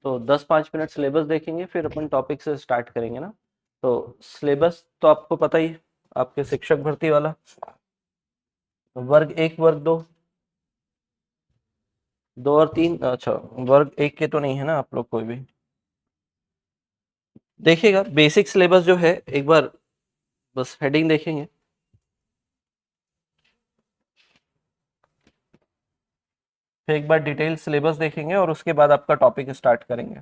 तो 10-5 minute syllabus देखेंगे, फिर अपन टॉपिक से स्टार्ट करेंगे ना। तो सिलेबस तो आपको पता ही है, आपके शिक्षक भर्ती वाला। वर्ग 1 वर्ग 2, 2 और 3, अच्छा वर्ग 1 के तो नहीं है ना आप लोग कोई भी। देखिएगा बेसिक सिलेबस जो है, एक बार बस हेडिंग देखेंगे। फिर एक बार डिटेल सिलेबस देखेंगे और उसके बाद आपका टॉपिक स्टार्ट करेंगे।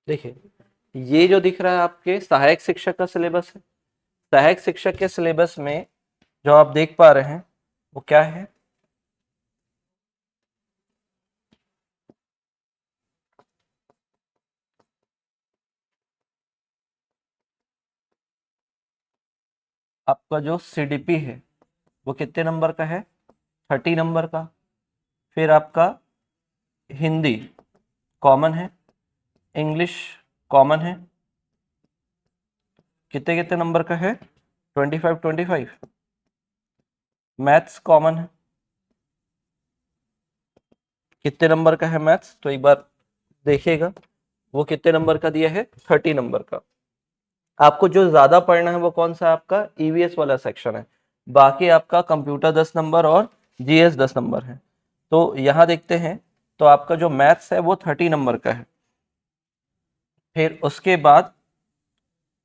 देखिए, ये जो दिख रहा है आपके सहायक शिक्षक का सिलेबस है। सहायक शिक्षक के सिलेबस में जो आप देख पा रहे हैं वो क्या है, आपका जो सीडीपी है वो कितने नंबर का है, 30 नंबर का। फिर आपका हिंदी कॉमन है, इंग्लिश कॉमन है, कितने कितने नंबर का है, 25 मैथ्स कॉमन है, कितने नंबर का है मैथ्स, तो एक बार देखिएगा वो कितने नंबर का दिया है, 30 नंबर का। आपको जो ज्यादा पढ़ना है वो कौन सा, आपका ईवीएस वाला सेक्शन है। बाकी आपका कंप्यूटर 10 नंबर और जीएस 10 नंबर है। तो यहाँ देखते हैं, तो आपका जो मैथ्स है वो 30 नंबर का है। फिर उसके बाद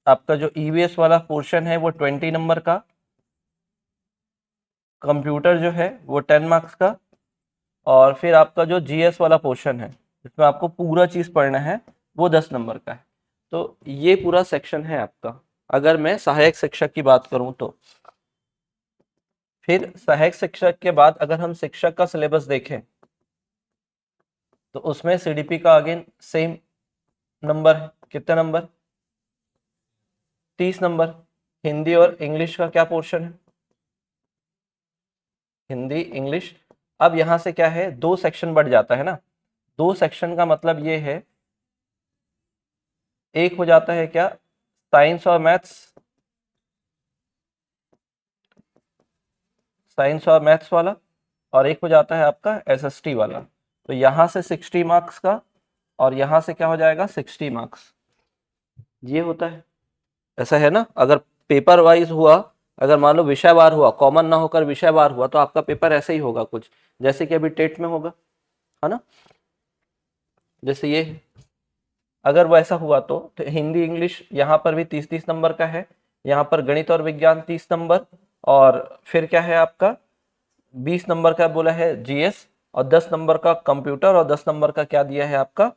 आपका जो ईवीएस वाला पोर्शन है वो 20 नंबर का, कंप्यूटर जो है वो 10 मार्क्स का, और फिर आपका जो जीएस वाला पोर्शन है जिसमें आपको पूरा चीज पढ़ना है वो 10 नंबर का है। तो ये पूरा सेक्शन है आपका, अगर मैं सहायक शिक्षक की बात करूं तो। फिर सहायक शिक्षक के बाद अगर हम शिक्षक का सिलेबस देखें तो उसमें सीडीपी का अगेन सेम नंबर है, कितने नंबर, 30 नंबर। हिंदी और इंग्लिश का क्या पोर्शन है, हिंदी इंग्लिश। अब यहां से क्या है, 2 सेक्शन बढ़ जाता है ना। 2 सेक्शन का मतलब ये है, एक हो जाता है क्या, साइंस और मैथ्स, साइंस और मैथ्स वाला, और एक हो जाता है आपका एसएसटी वाला। तो यहां से 60 मार्क्स का, और यहां से क्या हो जाएगा 60 मार्क्स, ये होता है। ऐसा है ना, अगर पेपर वाइज हुआ, अगर मान लो विषयवार हुआ, कॉमन ना होकर विषयवार हुआ, तो आपका पेपर ऐसे ही होगा कुछ, जैसे कि अभी टेट में होगा, है ना, जैसे ये है। अगर वो ऐसा हुआ तो हिंदी इंग्लिश यहाँ पर भी 30-30 नंबर का है, यहाँ पर गणित और विज्ञान 30 नंबर, और फिर क्या है आपका 20 नंबर का बोला है जीएस, और 10 नंबर का कंप्यूटर, और 10 नंबर का क्या दिया है आपका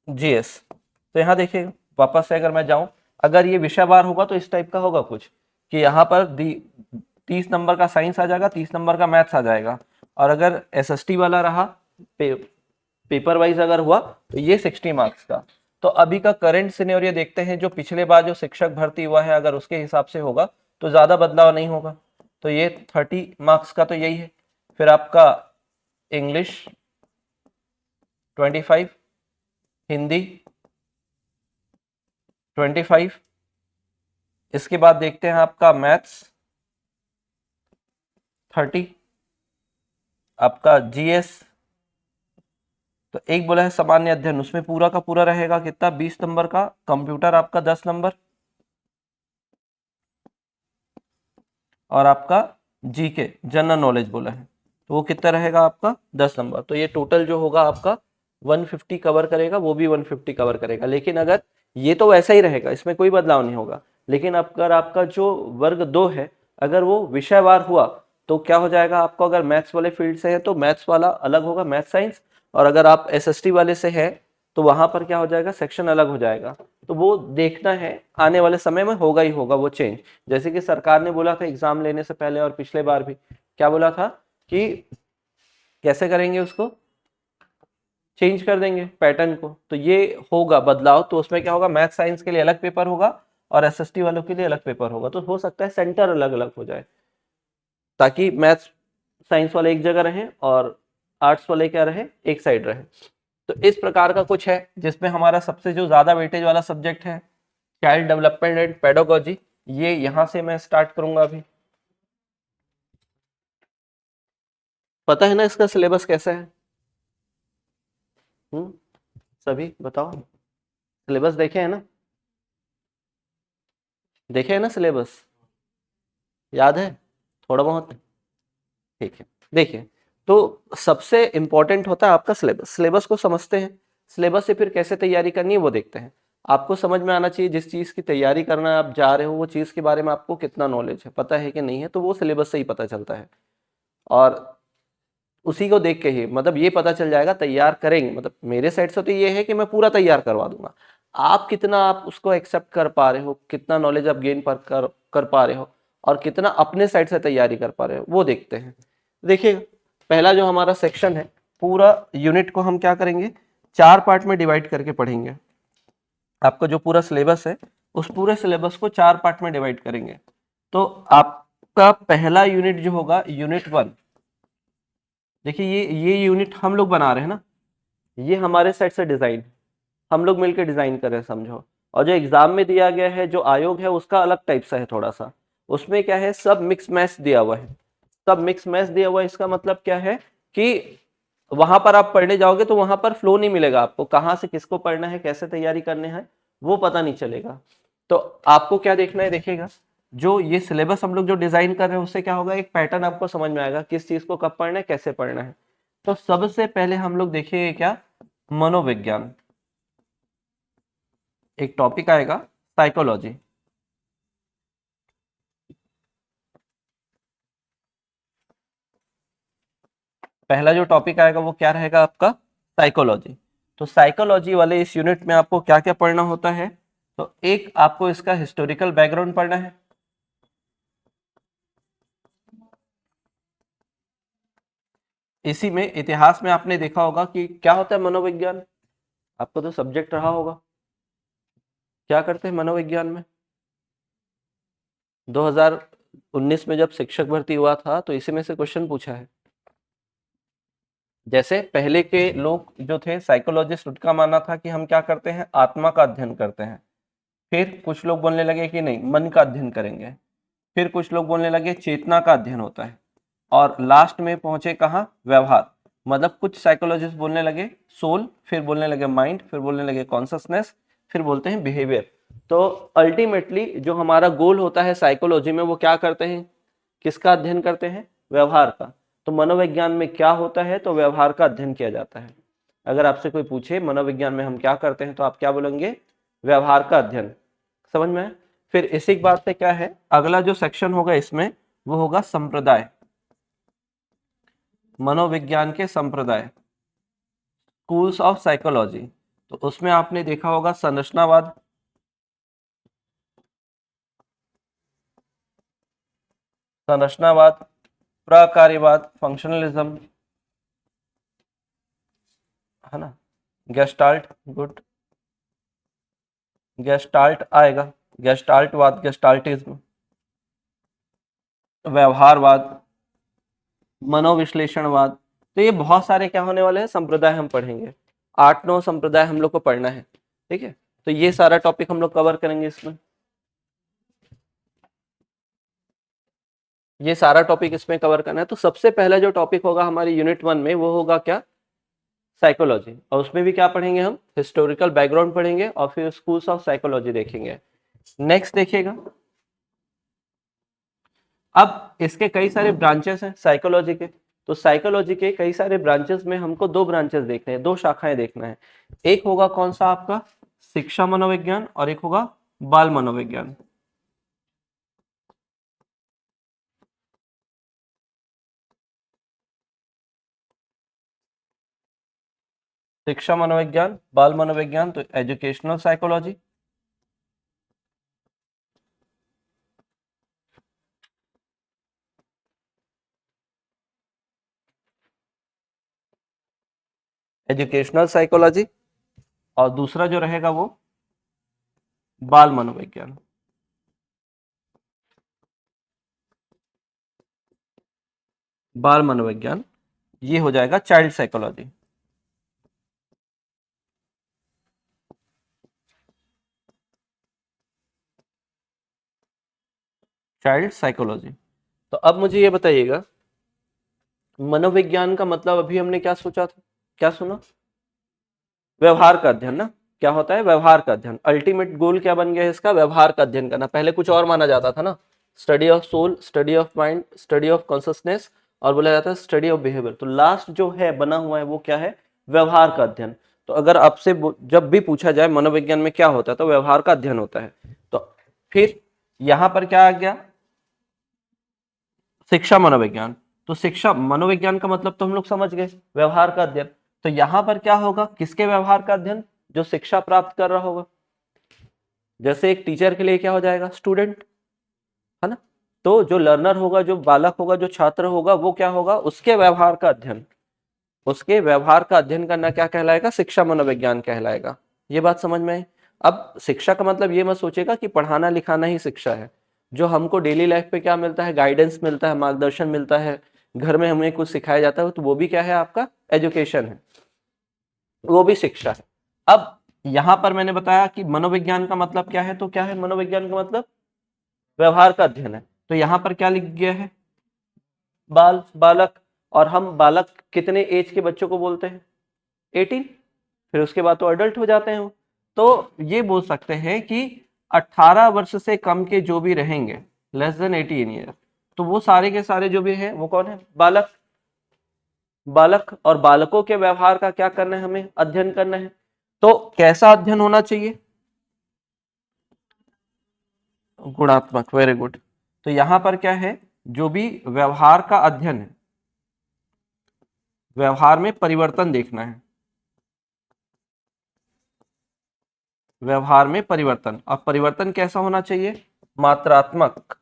जीएस। तो यहाँ देखिए वापस से अगर मैं जाऊं, अगर ये विषयवार होगा तो इस टाइप का होगा कुछ, कि यहाँ पर 30 नंबर का साइंस आ जाएगा, 30 नंबर का मैथ्स आ जाएगा, और अगर एसएसटी वाला रहा, पेपर वाइज अगर हुआ, तो ये 60 मार्क्स का। तो अभी का करंट सिनेरियो देखते हैं, जो पिछले बार जो शिक्षक भर्ती हुआ है अगर उसके हिसाब से होगा तो ज्यादा बदलाव नहीं होगा। तो ये 30 मार्क्स का तो यही है। फिर आपका इंग्लिश 25, हिंदी 25, इसके बाद देखते हैं आपका मैथ्स 30, आपका जीएस, तो एक बोला है सामान्य अध्ययन, उसमें पूरा का पूरा रहेगा कितना, 20 नंबर का, कंप्यूटर आपका 10 नंबर, और आपका जीके जनरल नॉलेज बोला है, तो वो कितना रहेगा आपका 10 नंबर। तो ये टोटल जो होगा आपका 150 कवर करेगा, वो भी 150 कवर करेगा। लेकिन अगर ये तो वैसा ही रहेगा, इसमें कोई बदलाव नहीं होगा, लेकिन अगर आपका जो वर्ग 2 है अगर वो विषयवार हुआ तो क्या हो जाएगा आपको, अगर मैथ्स वाले फील्ड से है तो मैथ्स वाला अलग होगा, मैथ्स साइंस, और अगर आप एसएसटी वाले से है तो वहां पर क्या हो जाएगा, सेक्शन अलग हो जाएगा। तो वो देखना है, आने वाले समय में होगा ही होगा वो चेंज। जैसे कि सरकार ने बोला था एग्जाम लेने से पहले, और पिछले बार भी क्या बोला था कि कैसे करेंगे उसको, चेंज कर देंगे पैटर्न को। तो ये होगा बदलाव, तो उसमें क्या होगा, मैथ साइंस के लिए अलग पेपर होगा और एसएसटी वालों के लिए अलग पेपर होगा। तो हो सकता है सेंटर अलग अलग हो जाए, ताकि मैथ साइंस वाले एक जगह रहें और आर्ट्स वाले क्या रहे, एक साइड रहे। तो इस प्रकार का कुछ है जिसमें हमारा सबसे जो ज्यादा वेटेज वाला सब्जेक्ट है चाइल्ड डेवलपमेंट एंड पेडागोजी, ये यहां से मैं स्टार्ट करूंगा। अभी पता है ना इसका सिलेबस कैसा है? सभी बताओ, सिलेबस देखे है ना? देखे है ना सिलेबस? याद है थोड़ा बहुत? ठीक है, देखिए, तो सबसे इंपॉर्टेंट होता है आपका सिलेबस। सिलेबस को समझते हैं, सिलेबस से फिर कैसे तैयारी करनी है वो देखते हैं। आपको समझ में आना चाहिए जिस चीज़ की तैयारी करना आप जा रहे हो वो चीज़ के बारे में आपको कितना नॉलेज है, पता है कि नहीं है, तो वो सिलेबस से ही पता चलता है। और उसी को देख के ही मतलब ये पता चल जाएगा तैयार करेंगे, मतलब मेरे साइड से तो ये है कि मैं पूरा तैयार करवा दूंगा। आप कितना आप उसको एक्सेप्ट कर पा रहे हो, कितना नॉलेज आप गेन कर पा रहे हो, और कितना अपने साइड से तैयारी कर पा रहे हो वो देखते हैं। देखिए, पहला जो हमारा सेक्शन है, पूरा यूनिट को हम क्या करेंगे, 4 पार्ट में डिवाइड करके पढ़ेंगे। आपका जो पूरा सिलेबस है उस पूरे सिलेबस को 4 पार्ट में डिवाइड करेंगे। तो आपका पहला यूनिट जो होगा यूनिट 1, देखिए ये यूनिट हम लोग बना रहे हैं ना, ये हमारे साइड से डिजाइन, हम लोग मिलकर डिजाइन कर रहे हैं, समझो। और जो एग्जाम में दिया गया है, जो आयोग है, उसका अलग टाइप सा है थोड़ा सा। उसमें क्या है, सब मिक्स मैच दिया हुआ है। सब मिक्स मैच दिया हुआ है, इसका मतलब क्या है कि वहां पर आप पढ़ने जाओगे तो वहां पर फ्लो नहीं मिलेगा आपको, कहाँ से किसको पढ़ना है, कैसे तैयारी करने हैं, वो पता नहीं चलेगा। तो आपको क्या देखना है, देखिएगा जो ये सिलेबस हम लोग जो डिजाइन कर रहे हैं उससे क्या होगा, एक पैटर्न आपको समझ में आएगा किस चीज को कब पढ़ना है, कैसे पढ़ना है। तो सबसे पहले हम लोग देखिए क्या, मनोविज्ञान, एक टॉपिक आएगा साइकोलॉजी। पहला जो टॉपिक आएगा वो क्या रहेगा आपका, साइकोलॉजी। तो साइकोलॉजी वाले इस यूनिट में आपको क्या क्या पढ़ना होता है, तो एक आपको इसका हिस्टोरिकल बैकग्राउंड पढ़ना है। इसी में इतिहास में आपने देखा होगा कि क्या होता है मनोविज्ञान, आपको तो सब्जेक्ट रहा होगा, क्या करते हैं मनोविज्ञान में। 2019 में जब शिक्षक भर्ती हुआ था तो इसी में से क्वेश्चन पूछा है। जैसे पहले के लोग जो थे साइकोलॉजिस्ट, उनका मानना था कि हम क्या करते हैं, आत्मा का अध्ययन करते हैं। फिर कुछ लोग बोलने लगे कि नहीं, मन का अध्ययन करेंगे। फिर कुछ लोग बोलने लगे चेतना का अध्ययन होता है। और लास्ट में पहुंचे कहाँ, व्यवहार। मतलब कुछ साइकोलॉजिस्ट बोलने लगे सोल, फिर बोलने लगे माइंड, फिर बोलने लगे कॉन्शसनेस, फिर बोलते हैं बिहेवियर। तो अल्टीमेटली जो हमारा गोल होता है साइकोलॉजी में, वो क्या करते हैं, किसका अध्ययन करते हैं, व्यवहार का। तो मनोविज्ञान में क्या होता है, तो व्यवहार का अध्ययन किया जाता है। अगर आपसे कोई पूछे मनोविज्ञान में हम क्या करते हैं, तो आप क्या बोलेंगे, व्यवहार का अध्ययन। समझ में आया? फिर इसी बात से क्या है, अगला जो सेक्शन होगा इसमें वो होगा संप्रदाय, मनोविज्ञान के संप्रदाय, स्कूल्स ऑफ साइकोलॉजी। तो उसमें आपने देखा होगा संरचनावाद, संरचनावाद, प्रकार्यवाद, फंक्शनलिज्म, है ना, गेस्टाल्ट, गुड, गेस्टाल्ट आएगा, गेस्टाल्टवाद, गेस्टाल्टिज्म, व्यवहारवाद, मनोविश्लेषणवाद। तो ये बहुत सारे क्या होने वाले हैं, संप्रदाय हम पढ़ेंगे। 8-9 संप्रदाय हम लोग को पढ़ना है, ठीक है। तो ये सारा टॉपिक हम लोग कवर करेंगे इसमें, ये सारा टॉपिक इसमें कवर करना है। तो सबसे पहला जो टॉपिक होगा हमारी यूनिट 1 में वो होगा क्या, साइकोलॉजी। और उसमें भी क्या पढ़ेंगे हम, हिस्टोरिकल बैकग्राउंड पढ़ेंगे और फिर स्कूल्स ऑफ साइकोलॉजी देखेंगे। नेक्स्ट देखिएगा, अब इसके कई सारे ब्रांचेस हैं साइकोलॉजी के। तो साइकोलॉजी के कई सारे ब्रांचेस में हमको दो ब्रांचेस देखने हैं, दो शाखाएं देखना है। एक होगा कौन सा आपका, शिक्षा मनोविज्ञान, और एक होगा बाल मनोविज्ञान। शिक्षा मनोविज्ञान, बाल मनोविज्ञान, तो एजुकेशनल साइकोलॉजी, एजुकेशनल साइकोलॉजी। और दूसरा जो रहेगा वो बाल मनोविज्ञान। बाल मनोविज्ञान। ये हो जाएगा चाइल्ड साइकोलॉजी। Child psychology. तो अब मुझे ये बताइएगा, मनोविज्ञान का मतलब अभी हमने क्या सोचा था, क्या सुना? व्यवहार का अध्ययन ना। क्या होता है? व्यवहार का अध्ययन। अल्टीमेट गोल क्या बन गया है इसका? व्यवहार का अध्ययन करना। पहले कुछ और माना जाता था ना, study of soul, study of mind, study of consciousness, और बोला जाता है स्टडी ऑफ बिहेवियर। तो लास्ट जो है बना हुआ है वो क्या है? व्यवहार का अध्ययन। तो अगर आपसे जब भी पूछा जाए मनोविज्ञान में क्या होता है, तो व्यवहार का अध्ययन होता है। तो फिर यहां पर क्या आ गया? शिक्षा मनोविज्ञान। तो शिक्षा मनोविज्ञान का मतलब तो हम लोग समझ गए, व्यवहार का अध्ययन। तो यहां पर क्या होगा? किसके व्यवहार का अध्ययन? जो शिक्षा प्राप्त कर रहा होगा। जैसे एक टीचर के लिए क्या हो जाएगा? स्टूडेंट, है ना। तो जो लर्नर होगा, जो बालक होगा, जो छात्र होगा, वो क्या होगा? उसके व्यवहार का अध्ययन। उसके व्यवहार का अध्ययन करना क्या कहलाएगा? शिक्षा मनोविज्ञान कहलाएगा। ये बात समझ में आई? अब शिक्षा का मतलब ये मत सोचेगा कि पढ़ाना लिखाना ही शिक्षा है। जो हमको डेली लाइफ पे क्या मिलता है? गाइडेंस मिलता है, मार्गदर्शन मिलता है, घर में हमें कुछ सिखाया जाता है, तो वो भी क्या है? आपका एजुकेशन है, वो भी शिक्षा है। अब यहां पर मैंने बताया कि मनोविज्ञान का मतलब क्या है, तो क्या है मनोविज्ञान का मतलब? व्यवहार का अध्ययन है। तो यहां पर क्या लिख गया है? बालक। और हम बालक कितने एज के बच्चों को बोलते हैं? 18। फिर उसके बाद तो अडल्ट हो जाते हैं वो। तो ये बोल सकते हैं कि 18 वर्ष से कम के जो भी रहेंगे, लेस देन 18 ईयर, तो वो सारे के सारे जो भी हैं वो कौन है? बालक। बालक और बालकों के व्यवहार का क्या करना है? हमें अध्ययन करना है। तो कैसा अध्ययन होना चाहिए? गुणात्मक। Very good. तो यहां पर क्या है? जो भी व्यवहार का अध्ययन है, व्यवहार में परिवर्तन देखना है। व्यवहार में परिवर्तन, और परिवर्तन कैसा होना चाहिए? मात्रात्मक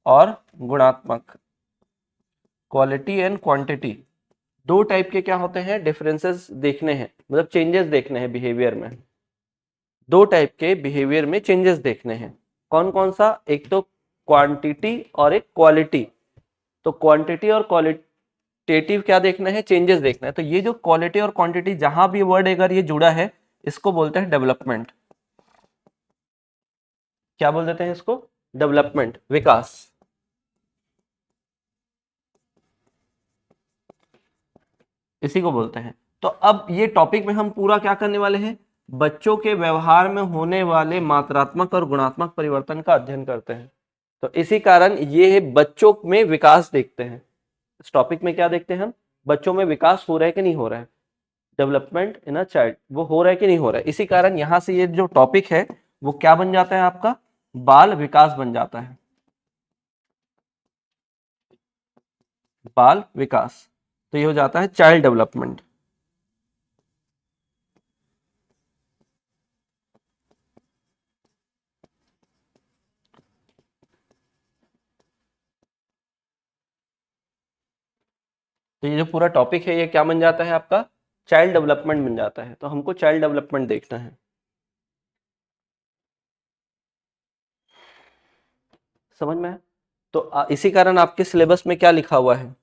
और गुणात्मक। Quality and quantity. दो टाइप के क्या होते हैं? डिफरेंसेस देखने हैं, मतलब चेंजेस देखने हैं बिहेवियर में। दो टाइप के बिहेवियर में चेंजेस देखने हैं। कौन कौन सा? एक तो क्वांटिटी और एक क्वालिटी। तो क्वांटिटी और क्वालिटेटिव क्या देखना है? चेंजेस देखना है। तो ये जो क्वालिटी और क्वांटिटी, जहां भी वर्ड अगर ये जुड़ा है, इसको बोलते हैं डेवलपमेंट। क्या बोल देते हैं इसको? डेवलपमेंट, विकास। इसी को बोलते हैं। तो अब ये टॉपिक में हम पूरा क्या करने वाले हैं? बच्चों के व्यवहार में होने वाले मात्रात्मक और गुणात्मक परिवर्तन का अध्ययन करते हैं। तो इसी कारण ये है, बच्चों में विकास देखते हैं। इस टॉपिक में क्या देखते हैं हम? बच्चों में विकास हो रहा है कि नहीं हो रहा है, डेवलपमेंट इन अ चाइल्ड, वो हो रहा है कि नहीं हो रहा है। इसी कारण यहां से ये जो टॉपिक है वो क्या बन जाता है आपका? बाल विकास बन जाता है। बाल विकास। तो ये हो जाता है चाइल्ड डेवलपमेंट। तो ये जो पूरा टॉपिक है ये क्या बन जाता है आपका? चाइल्ड डेवलपमेंट बन जाता है। तो हमको चाइल्ड डेवलपमेंट देखना है। समझ में है? तो इसी कारण आपके सिलेबस में क्या लिखा हुआ है?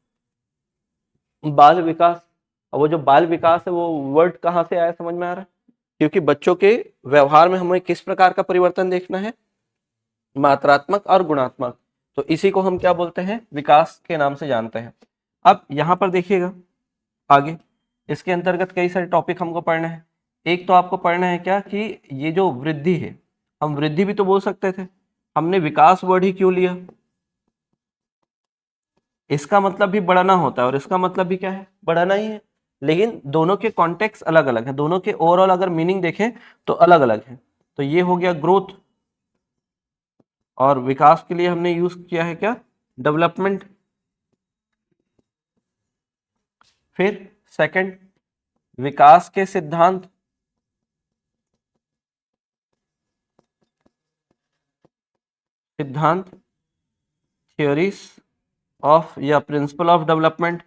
बाल विकास। और वो जो बाल विकास है वो वर्ड कहाँ से आया, समझ में आ रहा है? क्योंकि बच्चों के व्यवहार में हमें किस प्रकार का परिवर्तन देखना है? मात्रात्मक और गुणात्मक। तो इसी को हम क्या बोलते हैं? विकास के नाम से जानते हैं। अब यहां पर देखिएगा आगे, इसके अंतर्गत कई सारे टॉपिक हमको पढ़ना है। एक तो आपको पढ़ना है क्या कि ये जो वृद्धि है, हम वृद्धि भी तो बोल सकते थे, हमने विकास वर्ड ही क्यों लिया? इसका मतलब भी बढ़ना होता है और इसका मतलब भी क्या है? बढ़ना ही है। लेकिन दोनों के कॉन्टेक्स्ट अलग अलग है, दोनों के ओवरऑल अगर मीनिंग देखें तो अलग अलग है। तो ये हो गया ग्रोथ, और विकास के लिए हमने यूज किया है क्या? डेवलपमेंट। फिर सेकंड, विकास के सिद्धांत। सिद्धांत, थ्योरीज ऑफ या principle of development.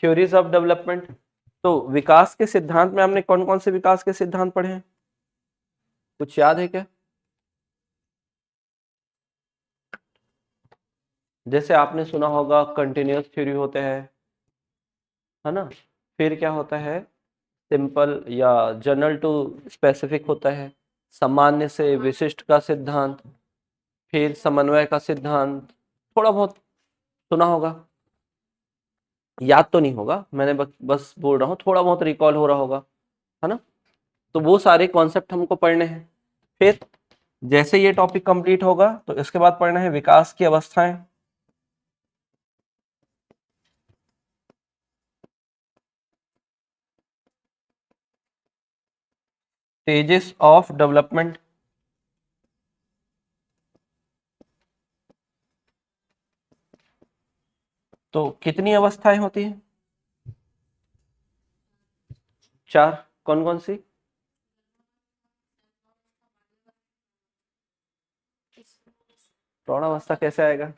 Theories of development. तो विकास के सिद्धांत में हमने कौन कौन से विकास के सिद्धांत पढ़े हैं? कुछ याद है क्या? जैसे आपने सुना होगा कंटिन्यूअस थ्योरी होते हैं, है ना, फिर क्या होता है, सिंपल या जनरल टू स्पेसिफिक होता है, सामान्य से विशिष्ट का सिद्धांत, फिर समन्वय का सिद्धांत, थोड़ा बहुत सुना होगा, याद तो नहीं होगा, मैंने बस बोल रहा हूँ, थोड़ा बहुत रिकॉल हो रहा होगा, है ना। तो वो सारे कॉन्सेप्ट हमको पढ़ने हैं। फिर जैसे ये टॉपिक कंप्लीट होगा तो इसके बाद पढ़ना है विकास की अवस्थाएं, स्टेजेस ऑफ डेवलपमेंट। तो कितनी अवस्थाएं होती हैं? 4। कौन कौन सी? प्रौढ़ावस्था कैसे आएगा?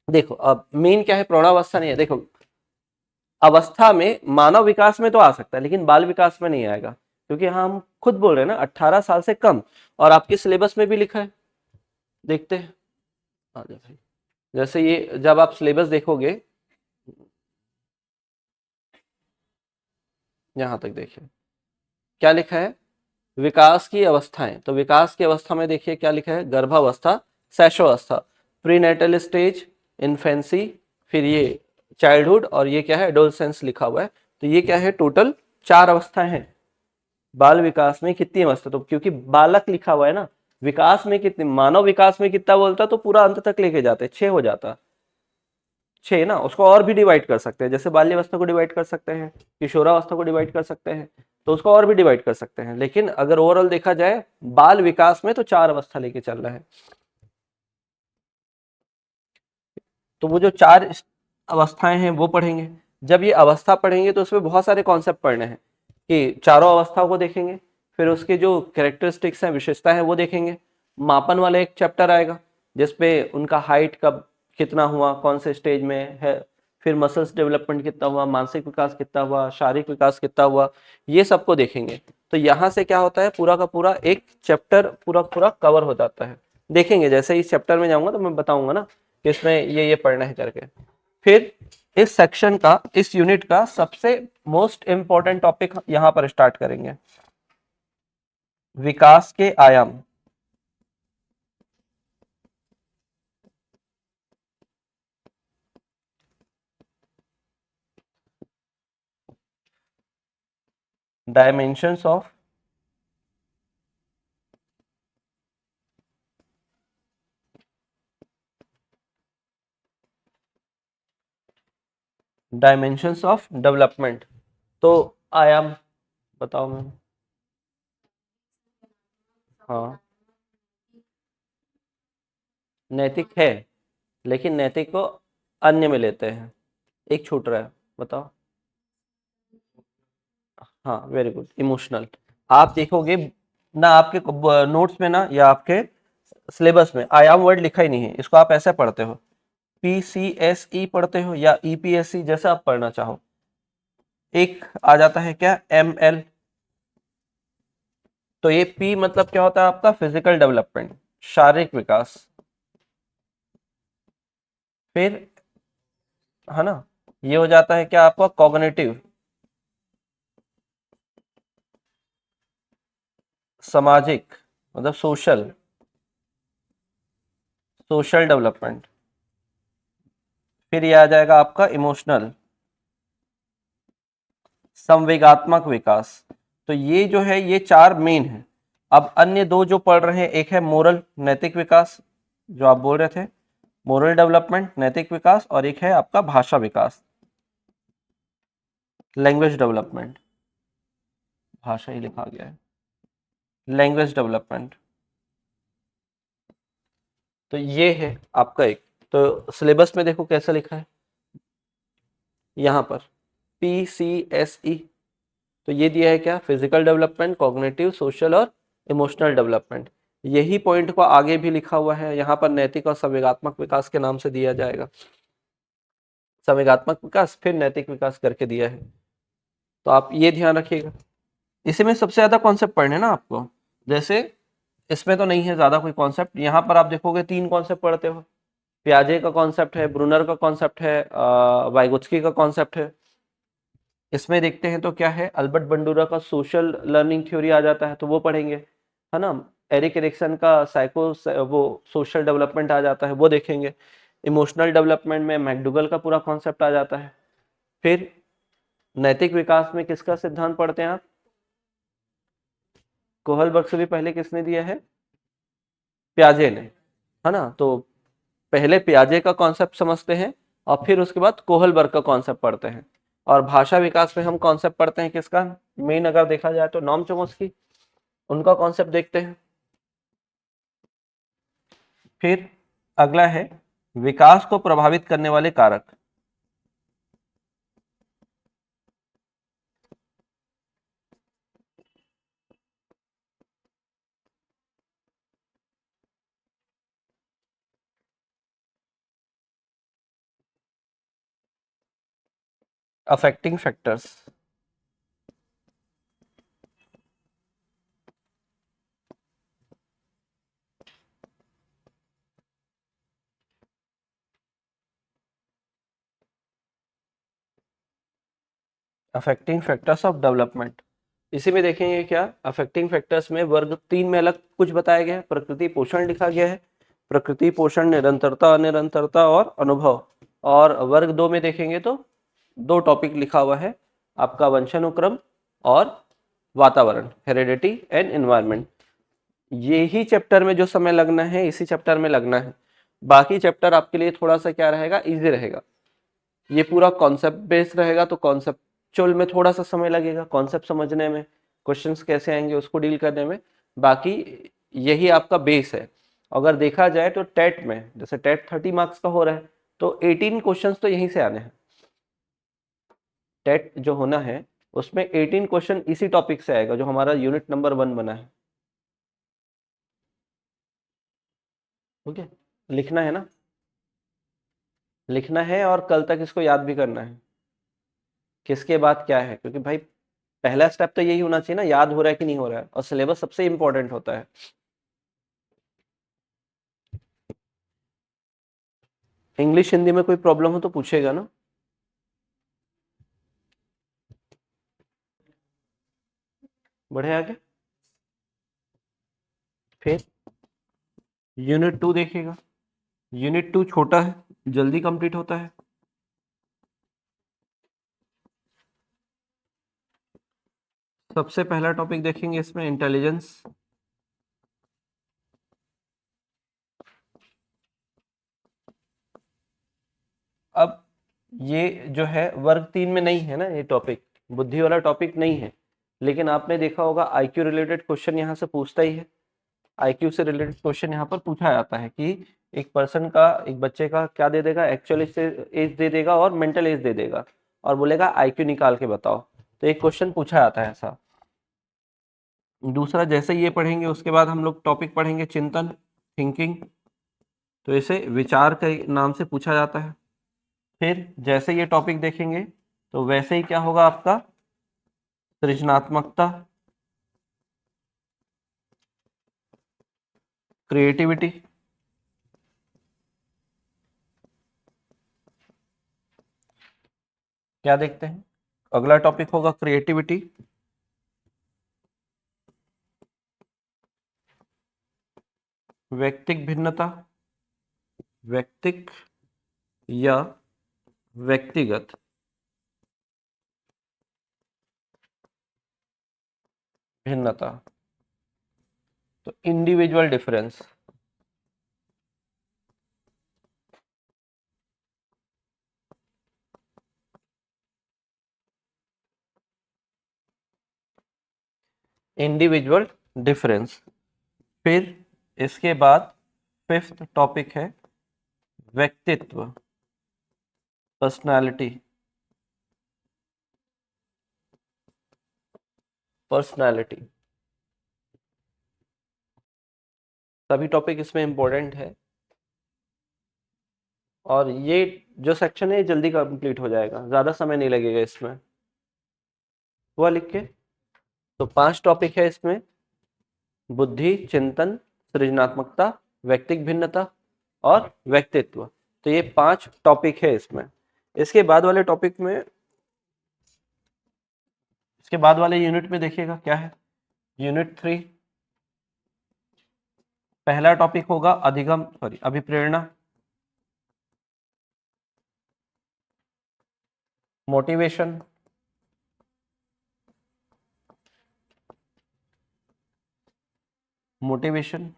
देखो अब मेन क्या है, प्रौढ़ावस्था नहीं है, देखो अवस्था में मानव विकास में तो आ सकता है लेकिन बाल विकास में नहीं आएगा, क्योंकि हम खुद बोल रहे हैं ना 18 साल से कम, और आपके सिलेबस में भी लिखा है, देखते हैं। आ जाओ भाई। जैसे ये जब आप सिलेबस देखोगे, यहां तक देखिए क्या लिखा है, विकास की अवस्थाएं। तो विकास की अवस्था में देखिए क्या लिखा है, गर्भावस्था, शैशवावस्था, प्रीनेटल स्टेज, इन्फेंसी, फिर ये चाइल्डहुड, और ये क्या है, एडोलसेंस लिखा हुआ है। तो ये क्या है, टोटल 4 अवस्थाएं हैं। बाल विकास में कितनी अवस्था, तो क्योंकि बालक लिखा हुआ है ना, विकास में कितनी, मानव विकास में कितना बोलता तो पूरा अंत तक लेके जाते, 6 हो जाता, 6 ना, उसको और भी डिवाइड कर सकते हैं, जैसे बाल्यावस्था को डिवाइड कर सकते हैं, किशोरावस्था को डिवाइड कर सकते हैं, तो उसको और भी डिवाइड कर सकते हैं, लेकिन अगर ओवरऑल देखा जाए बाल विकास में तो 4 अवस्था लेके चल रहा है। तो वो जो 4 अवस्थाएं हैं वो पढ़ेंगे। जब ये अवस्था पढ़ेंगे तो उसमें बहुत सारे कॉन्सेप्ट पढ़ने हैं, कि चारों अवस्थाओं को देखेंगे, फिर उसके जो कैरेक्टरिस्टिक्स हैं, विशेषता है वो देखेंगे। मापन वाला एक चैप्टर आएगा जिसपे उनका हाइट कब कितना हुआ, कौन से स्टेज में है, फिर मसल्स डेवलपमेंट कितना हुआ, मानसिक विकास कितना हुआ, शारीरिक विकास कितना हुआ, ये सबको देखेंगे। तो यहाँ से क्या होता है, पूरा का पूरा एक चैप्टर पूरा पूरा कवर हो जाता है। देखेंगे जैसे इस चैप्टर में जाऊंगा तो मैं बताऊंगा ना कि इसमें ये पढ़ना है करके। फिर इस सेक्शन का, इस यूनिट का सबसे मोस्ट इंपॉर्टेंट टॉपिक यहां पर स्टार्ट करेंगे, विकास के आयाम। Dimensions of dimensions of development. तो आयाम बताओ मैम। हाँ, नैतिक है, लेकिन नैतिक को अन्य में लेते हैं, एक छूट रहा है, बताओ। हाँ वेरी गुड, इमोशनल। आप देखोगे ना आपके नोट्स में ना, या आपके सिलेबस में आयाम वर्ड लिखा ही नहीं है, इसको आप ऐसे पढ़ते हो, PCSE पढ़ते हो या EPSC, जैसा आप पढ़ना चाहो। एक आ जाता है क्या, ML। तो ये P मतलब क्या होता है आपका, फिजिकल डेवलपमेंट, शारीरिक विकास। फिर है ना, ये हो जाता है क्या आपका, कॉग्निटिव, सामाजिक, मतलब सोशल, सोशल डेवलपमेंट। फिर ये आ जाएगा आपका इमोशनल, संवेगात्मक विकास। तो ये जो है ये 4 मेन है। अब अन्य 2 जो पढ़ रहे हैं, एक है मोरल, नैतिक विकास, जो आप बोल रहे थे, मोरल डेवलपमेंट, नैतिक विकास, और एक है आपका भाषा विकास, लैंग्वेज डेवलपमेंट, भाषा ही लिखा गया है, लैंग्वेज डेवलपमेंट। तो ये है आपका एक, तो सिलेबस में देखो कैसा लिखा है यहाँ पर, PCSE। तो ये दिया है क्या, फिजिकल डेवलपमेंट, कॉग्निटिव, सोशल और इमोशनल डेवलपमेंट। यही पॉइंट को आगे भी लिखा हुआ है यहाँ पर, नैतिक और संवेगात्मक विकास के नाम से दिया जाएगा, संवेगात्मक विकास फिर नैतिक विकास करके दिया है। तो आप ये ध्यान रखिएगा। इसी में सबसे ज्यादा कॉन्सेप्ट पढ़ने ना आपको, जैसे इसमें तो नहीं है ज्यादा कोई कॉन्सेप्ट, यहाँ पर आप देखोगे 3 कॉन्सेप्ट पढ़ते हो, पियाजे का कॉन्सेप्ट है, ब्रूनर का कॉन्सेप्ट है, वाइगोत्स्की का कॉन्सेप्ट है। इसमें देखते हैं तो क्या है, अल्बर्ट बंडूरा का सोशल लर्निंग थ्योरी आ जाता है, तो वो पढ़ेंगे, है ना। एरिक एरिक्सन का वो सोशल डेवलपमेंट आ जाता है, वो देखेंगे। इमोशनल डेवलपमेंट में मैकडूगल का पूरा कॉन्सेप्ट आ जाता है। फिर नैतिक विकास में किसका सिद्धांत पढ़ते हैं आप? कोहलबर्ग से भी पहले किसने दिया है? पियाजे ने, है ना। तो पहले पियाजे का कॉन्सेप्ट समझते हैं और फिर उसके बाद कोहलबर्ग का कॉन्सेप्ट पढ़ते हैं। और भाषा विकास में हम कॉन्सेप्ट पढ़ते हैं किसका मेन, अगर देखा जाए तो नॉम चॉम्स्की, उनका कॉन्सेप्ट देखते हैं। फिर अगला है विकास को प्रभावित करने वाले कारक। Affecting factors. Affecting factors of development, इसी में देखेंगे क्या अफेक्टिंग फैक्टर्स में वर्ग 3 में अलग कुछ बताया गया है। प्रकृति पोषण लिखा गया है, प्रकृति पोषण, निरंतरता अनिरंतरता और अनुभव। और वर्ग 2 में देखेंगे तो दो टॉपिक लिखा हुआ है आपका, वंशानुक्रम और वातावरण, हेरिडिटी एंड एनवायरनमेंट। यही चैप्टर में जो समय लगना है इसी चैप्टर में लगना है। बाकी चैप्टर आपके लिए थोड़ा सा क्या रहेगा, इजी रहेगा। ये पूरा कॉन्सेप्ट बेस्ड रहेगा, तो कॉन्सेप्चुअल में थोड़ा सा समय लगेगा, कॉन्सेप्ट समझने में, क्वेश्चंस कैसे आएंगे उसको डील करने में। बाकी यही आपका बेस है। अगर देखा जाए तो टेट में, जैसे टेट 30 मार्क्स का हो रहा है, तो 18 क्वेश्चंस तो यहीं से आने हैं। टेट जो होना है उसमें 18 क्वेश्चन इसी टॉपिक से आएगा जो हमारा यूनिट नंबर 1 बना है। ओके, लिखना है ना, लिखना है और कल तक इसको याद भी करना है किसके बाद क्या है, क्योंकि भाई पहला स्टेप तो यही होना चाहिए ना, याद हो रहा है कि नहीं हो रहा है, और सिलेबस सबसे इंपॉर्टेंट होता है। इंग्लिश हिंदी में कोई प्रॉब्लम हो तो पूछेगा ना। बढ़े आगे। फिर यूनिट 2 देखिएगा। यूनिट 2 छोटा है, जल्दी कंप्लीट होता है। सबसे पहला टॉपिक देखेंगे इसमें इंटेलिजेंस। अब ये जो है वर्ग 3 में नहीं है ना, ये टॉपिक बुद्धि वाला टॉपिक नहीं है, लेकिन आपने देखा होगा आईक्यू रिलेटेड क्वेश्चन यहाँ से पूछता ही है। आईक्यू से रिलेटेड क्वेश्चन यहाँ पर पूछा जाता है कि एक पर्सन का, एक बच्चे का क्या दे देगा, एक्चुअल एज दे देगा और मेंटल एज दे देगा, और बोलेगा आईक्यू निकाल के बताओ। तो एक क्वेश्चन पूछा जाता है ऐसा। दूसरा, जैसे ये पढ़ेंगे उसके बाद हम लोग टॉपिक पढ़ेंगे चिंतन, थिंकिंग, तो इसे विचार के नाम से पूछा जाता है। फिर जैसे ये टॉपिक देखेंगे तो वैसे ही क्या होगा आपका, सृजनात्मकता, क्रिएटिविटी। क्या देखते हैं, अगला टॉपिक होगा क्रिएटिविटी। व्यक्तिक भिन्नता, व्यक्तिक या व्यक्तिगत भिन्नता, तो इंडिविजुअल डिफरेंस। Individual difference. फिर इसके बाद फिफ्थ टॉपिक है व्यक्तित्व, पर्सनालिटी। पर्सनालिटी, सभी टॉपिक इसमें इंपॉर्टेंट है, और ये जो सेक्शन है ये जल्दी कंप्लीट हो जाएगा, ज्यादा समय नहीं लगेगा इसमें। हुआ लिख के? तो 5 टॉपिक है इसमें, बुद्धि, चिंतन, सृजनात्मकता, व्यक्तिक भिन्नता, और व्यक्तित्व। तो ये 5 टॉपिक है इसमें। इसके बाद वाले टॉपिक में, इसके बाद वाले यूनिट में देखिएगा क्या है। यूनिट 3 पहला टॉपिक होगा अभिप्रेरणा, मोटिवेशन,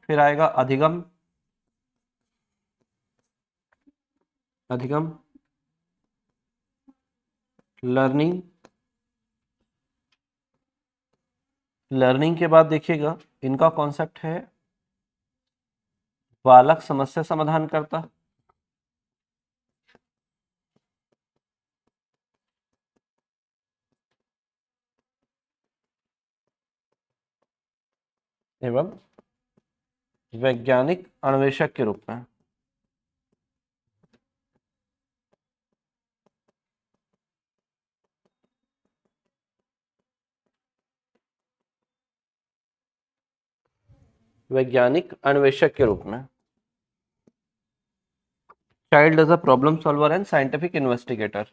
फिर आएगा अधिगम, लर्निंग, के बाद देखिएगा इनका कॉन्सेप्ट है बालक समस्या समाधान करता, एवं वैज्ञानिक अन्वेषक के रूप में। वैज्ञानिक अन्वेषक के रूप में। Child as a problem solver and scientific investigator.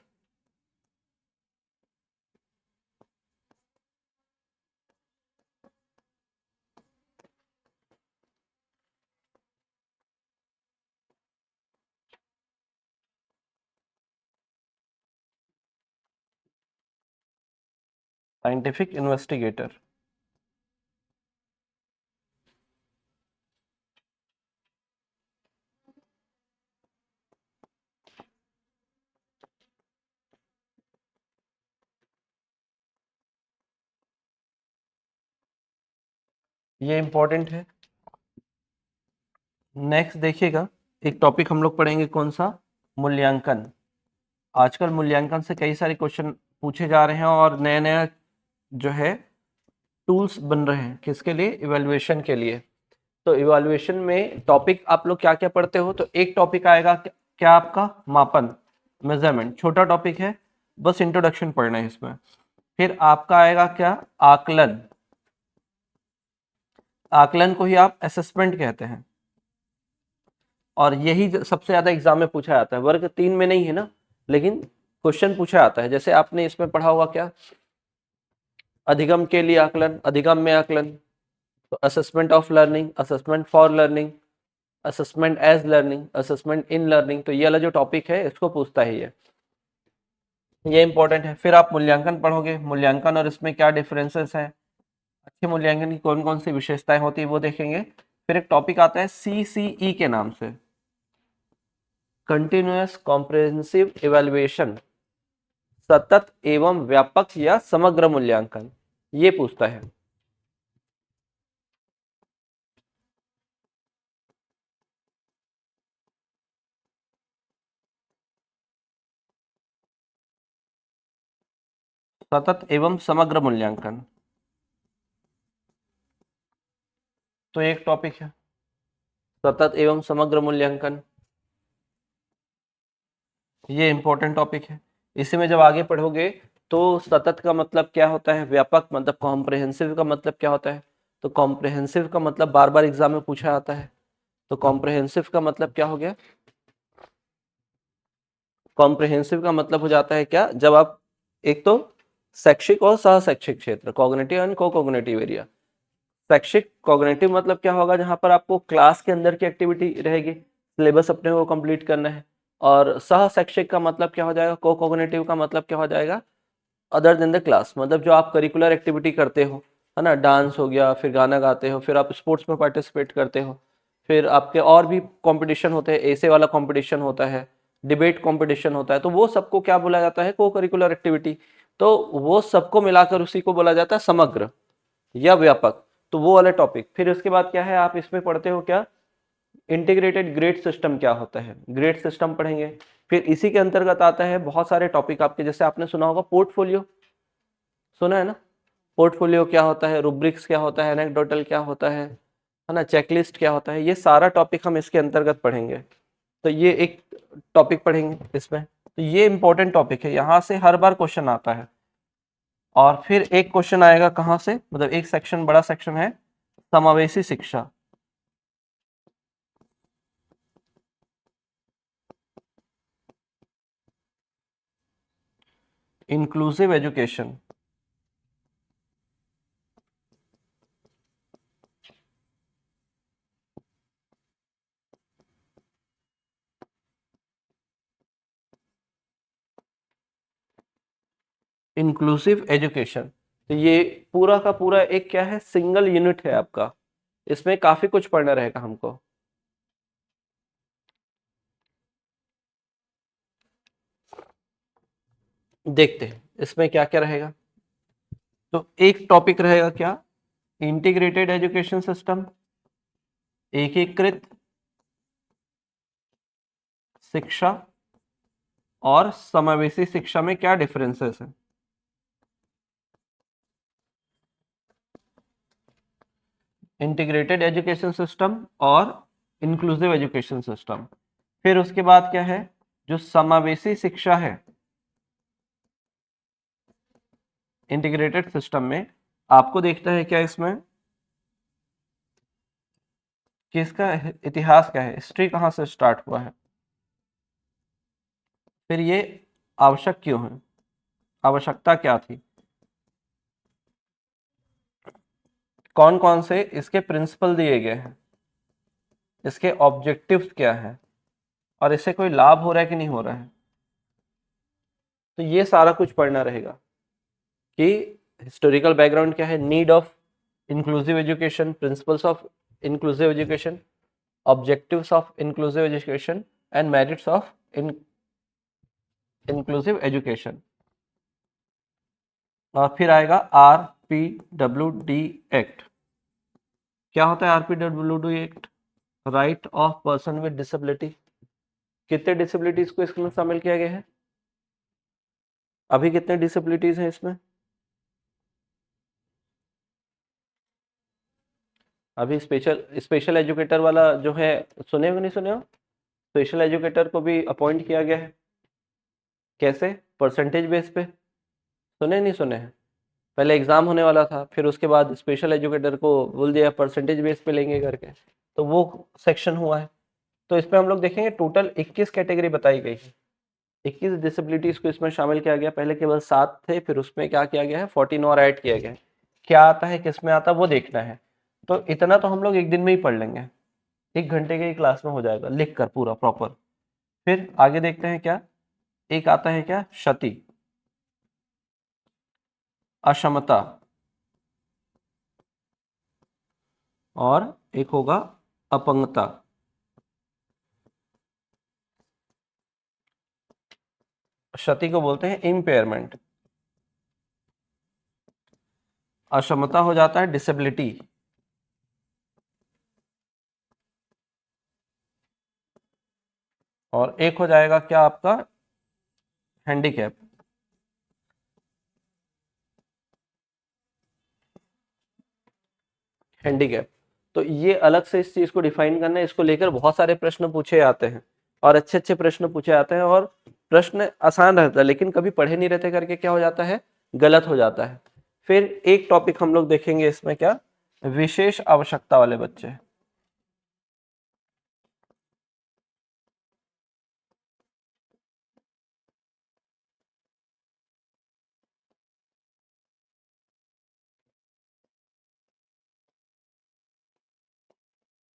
Scientific investigator. ये इंपॉर्टेंट है। नेक्स्ट देखिएगा एक टॉपिक हम लोग पढ़ेंगे कौन सा, मूल्यांकन। आजकल मूल्यांकन से कई सारे क्वेश्चन पूछे जा रहे हैं और नए नए जो है टूल्स बन रहे हैं, किसके लिए, इवैल्यूएशन के लिए। तो इवैल्यूएशन में टॉपिक आप लोग क्या क्या पढ़ते हो, तो एक टॉपिक आएगा क्या आपका, मापन, मेजरमेंट, छोटा टॉपिक है, बस इंट्रोडक्शन पढ़ना है इसमें। फिर आपका आएगा क्या, आकलन, आकलन को ही आप असेसमेंट कहते हैं, और यही सबसे ज्यादा एग्जाम में पूछा जाता है। वर्ग 3 में नहीं है ना, लेकिन क्वेश्चन पूछा जाता है। जैसे आपने इसमें पढ़ा होगा क्या, अधिगम के लिए आकलन, अधिगम में आकलन, तो assessment of learning, assessment for learning, assessment as learning, assessment in learning. तो ये वाला जो टॉपिक है इसको पूछता है ये इंपॉर्टेंट है। फिर आप मूल्यांकन पढ़ोगे, मूल्यांकन और इसमें क्या डिफरेंसेस हैं, अच्छे मूल्यांकन की कौन कौन सी विशेषताएं होती है वो देखेंगे। फिर एक टॉपिक आता है CCE के नाम से, कंटिन्यूअस कॉम्प्रिहेंसिव इवैल्यूएशन, सतत एवं व्यापक या समग्र मूल्यांकन, ये पूछता है। सतत एवं समग्र मूल्यांकन, तो एक टॉपिक है सतत एवं समग्र मूल्यांकन, ये इंपॉर्टेंट टॉपिक है। इसी में जब आगे पढ़ोगे तो सतत का मतलब क्या होता है, व्यापक मतलब कॉम्प्रिहेंसिव का मतलब क्या होता है, तो कॉम्प्रिहेंसिव का मतलब बार बार एग्जाम में पूछा जाता है। तो कॉम्प्रिहेंसिव का मतलब क्या हो गया, कॉम्प्रिहेंसिव का मतलब हो जाता है क्या, जब आप एक तो शैक्षिक और सह शैक्षिक क्षेत्र, कॉग्निटिव एंड को कॉग्निटिव एरिया। शैक्षिक कॉग्निटिव मतलब क्या होगा, जहां पर आपको क्लास के अंदर की एक्टिविटी रहेगी, सिलेबस अपने को कंप्लीट करना है। और सह शैक्षिक का मतलब क्या हो जाएगा, को कॉग्निटिव का मतलब क्या हो जाएगा, अदर देन द क्लास, मतलब जो आप करिकुलर एक्टिविटी करते हो, है ना, डांस हो गया, फिर गाना गाते हो, फिर आप स्पोर्ट्स में पार्टिसिपेट करते हो, फिर आपके और भी कंपटीशन होते हैं, ऐसे वाला कंपटीशन होता है, डिबेट कंपटीशन होता है, तो वो सबको क्या बोला जाता है, को करिकुलर एक्टिविटी। तो वो सबको मिलाकर उसी को बोला जाता है समग्र या व्यापक। तो वो वाला टॉपिक। फिर उसके बाद क्या है, आप इसमें पढ़ते हो क्या, इंटीग्रेटेड ग्रेड सिस्टम क्या होता है, ग्रेड सिस्टम पढ़ेंगे। फिर इसी के अंतर्गत आता है बहुत सारे टॉपिक आपके, जैसे आपने सुना होगा पोर्टफोलियो, सुना है ना, पोर्टफोलियो क्या होता है, रूब्रिक्स क्या होता है, एनेक्डोटल क्या होता है ना, चेकलिस्ट क्या होता है, ये सारा टॉपिक हम इसके अंतर्गत पढ़ेंगे। तो ये एक टॉपिक पढ़ेंगे इसमें। तो ये इंपॉर्टेंट टॉपिक है, यहाँ से हर बार क्वेश्चन आता है। और फिर एक क्वेश्चन आएगा कहाँ से, मतलब एक सेक्शन, बड़ा सेक्शन है, समावेशी शिक्षा। Inclusive education. इंक्लूसिव एजुकेशन, तो ये पूरा का पूरा एक क्या है, सिंगल यूनिट है आपका। इसमें काफी कुछ पढ़ना रहेगा हमको। देखते हैं इसमें क्या क्या रहेगा। तो एक टॉपिक रहेगा क्या, इंटीग्रेटेड एजुकेशन सिस्टम, एकीकृत शिक्षा और समावेशी शिक्षा में क्या डिफरेंसेस है। इंटीग्रेटेड एजुकेशन सिस्टम और इंक्लूसिव एजुकेशन सिस्टम। फिर उसके बाद क्या है, जो समावेशी शिक्षा है इंटीग्रेटेड सिस्टम में, आपको देखना है क्या इसमें कि इसका इतिहास क्या है, हिस्ट्री कहाँ से स्टार्ट हुआ है, फिर ये आवश्यक क्यों है, आवश्यकता क्या थी, कौन कौन से इसके प्रिंसिपल दिए गए हैं, इसके ऑब्जेक्टिव्स क्या है, और इससे कोई लाभ हो रहा है कि नहीं हो रहा है। तो ये सारा कुछ पढ़ना रहेगा कि हिस्टोरिकल बैकग्राउंड क्या है, need of inclusive education, principles of inclusive education, objectives of inclusive education and merits of inclusive education. और फिर आएगा RPWD एक्ट। क्या होता है RPWD act, right of person with disability. कितने डिसेबिलिटीज को इसमें शामिल किया गया है, अभी कितने डिसेबिलिटीज हैं इसमें, अभी स्पेशल स्पेशल एजुकेटर वाला जो है, सुने हो नहीं सुने हो, स्पेशल एजुकेटर को भी अपॉइंट किया गया है। कैसे, परसेंटेज बेस पे, सुने नहीं सुने हैं, पहले एग्जाम होने वाला था, फिर उसके बाद स्पेशल एजुकेटर को बोल दिया परसेंटेज बेस पे लेंगे करके, तो वो सेक्शन हुआ है। तो इसमें हम लोग देखेंगे टोटल 21 कैटेगरी बताई गई है, 21 डिसेबिलिटीज को इसमें शामिल किया गया। पहले केवल 7 थे, फिर उसमें क्या किया गया है 14 और ऐड किया गया है। क्या आता है किस में आता है वो देखना है। तो इतना तो हम लोग एक दिन में ही पढ़ लेंगे, 1 घंटे के क्लास में हो जाएगा लिख कर पूरा प्रॉपर। फिर आगे देखते हैं क्या, एक आता है क्या, क्षति, अक्षमता, और एक होगा अपंगता। क्षति को बोलते हैं इम्पेयरमेंट, अक्षमता हो जाता है डिसेबिलिटी, और एक हो जाएगा क्या आपका, हैंडीकैप। हैंडीकैप, तो ये अलग से इस चीज को डिफाइन करना है, इसको लेकर बहुत सारे प्रश्न पूछे जाते हैं, और अच्छे अच्छे प्रश्न पूछे जाते हैं, और प्रश्न आसान रहता है लेकिन कभी पढ़े नहीं रहते करके क्या हो जाता है, गलत हो जाता है। फिर एक टॉपिक हम लोग देखेंगे इसमें क्या, विशेष आवश्यकता वाले बच्चे।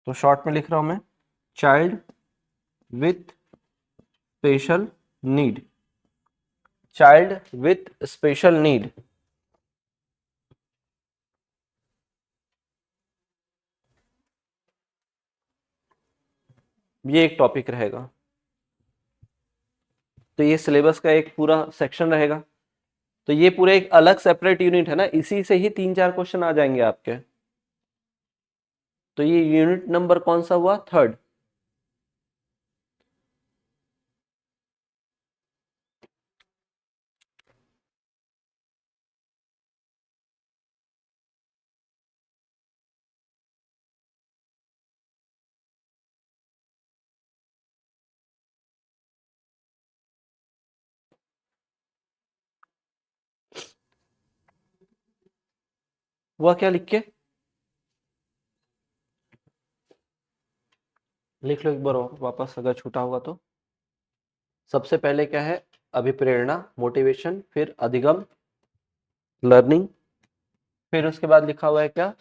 तो शॉर्ट में लिख रहा हूं मैं, child with special need, child with special need. ये एक टॉपिक रहेगा, तो ये सिलेबस का एक पूरा सेक्शन रहेगा। तो ये पूरा एक अलग सेपरेट यूनिट है ना, इसी से ही 3-4 क्वेश्चन आ जाएंगे आपके। तो ये यूनिट नंबर कौन सा हुआ, 3rd। हुआ क्या, लिख के लिख लो एक बार और वापस, अगर छूटा होगा तो। सबसे पहले क्या है, अभिप्रेरणा मोटिवेशन, फिर अधिगम लर्निंग, फिर उसके बाद लिखा हुआ है क्या,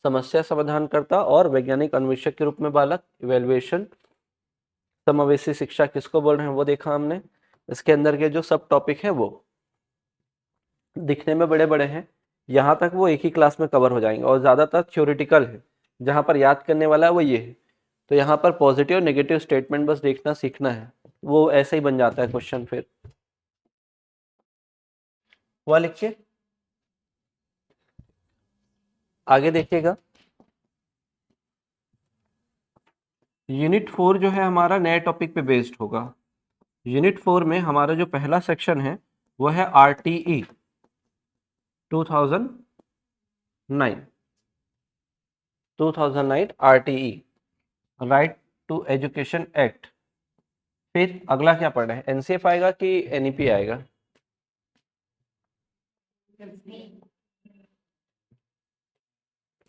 समस्या समाधानकर्ता और वैज्ञानिक अन्वेषक के रूप में बालक, इवेल्युएशन, समावेशी शिक्षा किसको बोल रहे हैं वो देखा हमने। इसके अंदर के जो सब टॉपिक है वो दिखने में बड़े बड़े हैं, यहाँ तक वो एक ही क्लास में कवर हो जाएंगे और ज़्यादातर थ्योरेटिकल है, जहाँ पर याद करने वाला है वो ये है। तो यहाँ पर पॉजिटिव नेगेटिव स्टेटमेंट बस देखना सीखना है, वो ऐसे ही बन जाता है क्वेश्चन। फिर वह लिख के आगे देखिएगा। यूनिट 4 जो है हमारा नए टॉपिक पे बेस्ड होगा। यूनिट 4 में हमारा जो पहला सेक्शन है वो है RTE 2009 RTE, right to education act. फिर अगला क्या पढ़ रहे हैं, NCF आएगा कि NEP आएगा?